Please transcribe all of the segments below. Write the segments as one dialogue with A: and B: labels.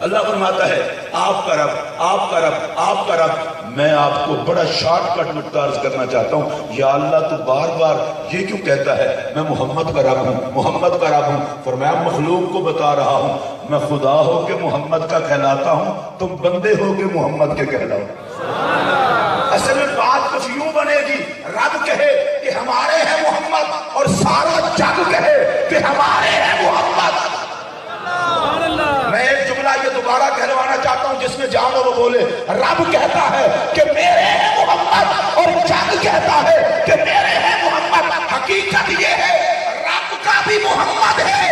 A: اللہ فرماتا ہے آپ کا رب، آپ کا رب، آپ کا رب۔ میں آپ کو بڑا شارٹ کٹ نکتہ عرض کرنا چاہتا ہوں، یا اللہ تو بار بار یہ کیوں کہتا ہے میں محمد کا رب ہوں، محمد کا رب ہوں؟ فرمایا مخلوق کو بتا رہا ہوں میں خدا ہو کے محمد کا کہلاتا ہوں، تم بندے ہو کے محمد کے کہلاؤ۔ اصل میں بات کچھ یوں بنے گی، رب کہے کہ ہمارے ہیں محمد اور سارا جگ کہے کہ ہمارے ہیں محمد۔ میں ایک جملہ یہ دوبارہ کہلوانا چاہتا ہوں جس میں جانو وہ بولے، رب کہتا ہے کہ میرے ہیں محمد اور جگ کہتا ہے کہ میرے ہیں محمد۔ حقیقت یہ ہے رب کا بھی محمد ہے،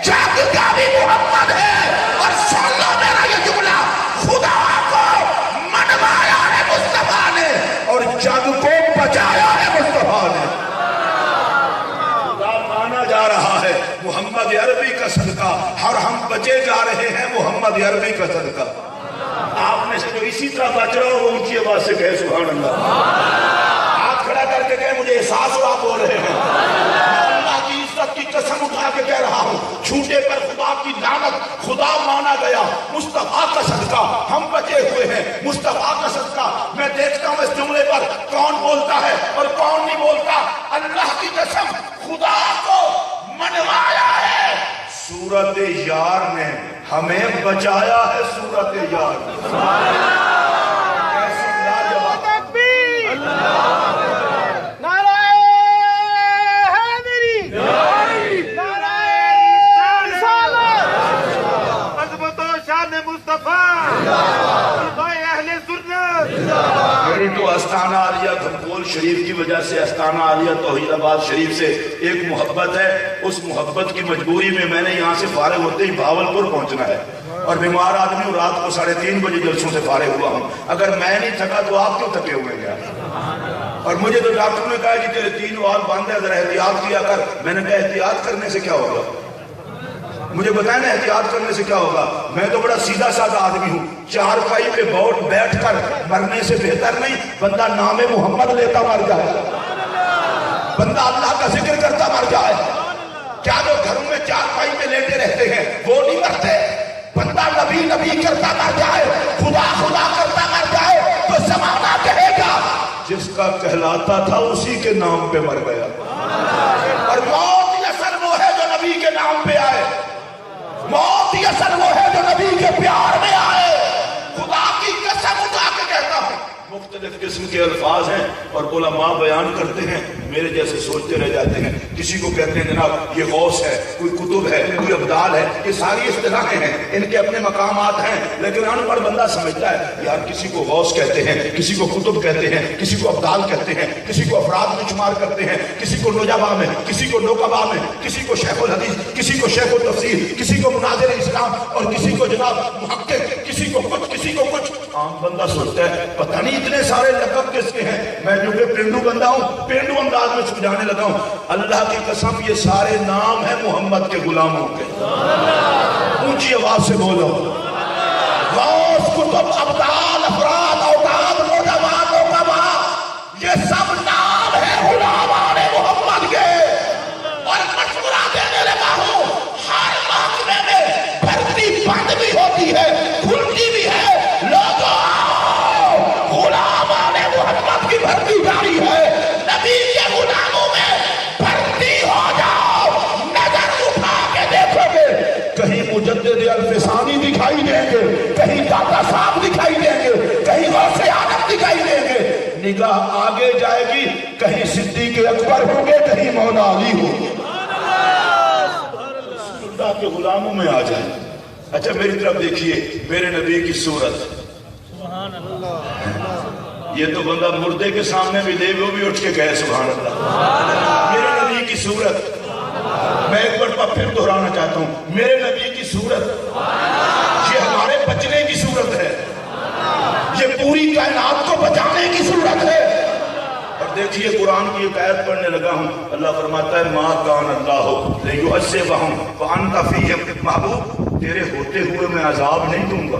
A: جگ کا بھی محمد ہے، اور سن لو میرا یہ جملہ، خدا کو منوایا ہے مصطفیٰ نے اور جگ کو بچایا ہے مصطفیٰ نے۔ جا رہا ہے محمد عربی کا صدقہ، اور ہم بچے جا رہے ہیں محمد عربی کا صدقہ۔ آپ میں سے جو اسی طرح بچ رہا ہو وہ اونچی آواز سے کہے سبحان اللہ، ہاتھ کھڑا کر کے کہے مجھے احساس ہو آپ بول رہے ہیں۔ میں اللہ کی عزت کی قسم اٹھا کے کہہ رہا ہوں، چھوٹے پر خدا کی لعنت، خدا مانا گیا، مصطفیٰ کا صدقہ ہم بچے ہوئے ہیں، مصطفیٰ کا صدقہ۔ میں دیکھتا ہوں اس جملے پر کون بولتا ہے اور کون نہیں بولتا۔ اللہ کی قسم خدا کو منوایا ہے، سورت یار نے ہمیں بچایا ہے، سورت یار نے۔ کیسی لاجواب
B: تکبیر، نعرہ حیدری، نعرہ رسالت، عظمت و شان مصطفیٰ، اہل سنت۔
A: میری تو استانہ عالیہ گھمکول شریف کی وجہ سے، استانہ عالیہ توحید آباد شریف سے ایک محبت ہے، اس محبت کی مجبوری میں میں نے یہاں سے فارغ ہوتے ہی بھاولپور پہنچنا ہے، اور بیمار آدمی ہوں، رات کو 3:30 بجے جلسوں سے فارغ ہوا ہوں۔ اگر میں نہیں تھکا تو آپ کیوں تھکے ہوئے گا؟ اور مجھے تو ڈاکٹر نے کہا کہ تیرے 3 وال بند ہے، ذرا احتیاط کیا کر۔ میں نے کہا احتیاط کرنے سے کیا ہوگا؟ مجھے بتائیں نا احتیاط کرنے سے کیا ہوگا؟ میں تو بڑا سیدھا سادہ آدمی ہوں، چارپائی پہ بیٹھ کر مرنے سے بہتر نہیں بندہ نام محمد لیتا مر جائے، بندہ اللہ کا ذکر کرتا مر جائے۔ کیا جو گھروں میں چارپائی پہ لیٹے رہتے ہیں وہ نہیں مرتے؟ بندہ نبی نبی کرتا مر جائے، خدا خدا کرتا مر جائے تو زمانہ کہے گا جس کا کہلاتا تھا اسی کے نام پہ مر گیا۔ اور موت اصل وہ ہے جو نبی کے نام پہ آئے، موت اصل وہ ہے جو نبی کے پیار میں آئے۔ خدا کی قسم اٹھا کے کہتا ہوں، مختلف قسم کے الفاظ ہیں اور علماء بیان کرتے ہیں، میرے جیسے سوچتے رہ جاتے ہیں۔ کسی کو کہتے ہیں جناب یہ غوث ہے، کوئی کتب ہے، کوئی ابدال ہے، یہ ساری اصطلاحیں ہیں، ان کے اپنے مقامات ہیں، لیکن ان پڑھ بندہ سمجھتا ہے یار کسی کو غوث کہتے ہیں، کسی کو کتب کہتے ہیں، کسی کو ابدال کہتے ہیں، کسی کو افراد میں شمار کرتے ہیں، کسی کو نجبا میں، کسی کو نقبا میں، کسی کو شیخ الحدیث، کسی کو شیخ التفسیر، کسی کو مناظر اسلام، اور کسی کو جناب محقق، کسی کو کچھ، کسی کو کچھ۔ عام بندہ سوچتا ہے پتہ نہیں اتنے سارے لقب کس کے ہیں، میں جو کہ پینڈو بندہ ہوں، پینڈو انداز میں سمجھانے لگا ہوں۔ اللہ کی قسم یہ سارے نام ہیں محمد کے غلاموں کے۔ اونچی آواز سے بولو، غوث، کتب، ابدال، افراد، اوتاد، نجبا، نقبا، یہ سب نام ہیں غلامان محمد کے۔ اور مشورہ دینے لگا ہوں، ہر محکمے میں بھرتی بند بھی ہوتی ہے، کھلتی بھی ہے، لوگوں غلامان محمد کی بھرتی جاری ہے، نبی کے غلاموں میں بھرتی ہو جاؤ۔ نظر اٹھا کے دیکھو گے کہیں مجدد الفسانی دکھائی دیں گے، کہیں داتا صاحب دکھائی دیں گے، کہیں غوث اعظم دکھائی دیں گے۔ نگاہ آگے جائے گی کہیں صدیق اکبر ہوں گے، کہیں مولا علی ہوں گے۔ اللہ کے غلاموں میں آ جائیں۔ اچھا میری طرف دیکھیے، میرے نبی کی صورت، یہ تو بندہ مردے کے سامنے بھی دے وہ بھی اٹھ کے کہے سبحان اللہ۔ میرے نبی کی صورت، میں ایک مرتبہ پھر دہرانا چاہتا ہوں، میرے نبی کی صورت یہ ہمارے بچنے کی صورت ہے، یہ پوری کائنات کو بچانے کی صورت ہے۔ اور دیکھیے قرآن کی ایک آیت پڑھنے لگا ہوں، اللہ فرماتا ہے ما کان اللہ لیعذبہم وانت فیہم، محبوب تیرے ہوتے ہوئے میں عذاب نہیں دوں گا۔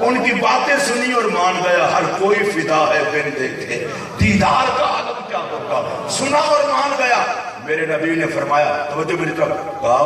A: ان کی باتیں سنی اور مان گیا، ہر کوئی فدا ہے بن دیکھے، دیدار کا عالم کیا ہوگا، سنا اور مان گیا۔ میرے نبی نے فرمایا، توجہ میری طرف، کہا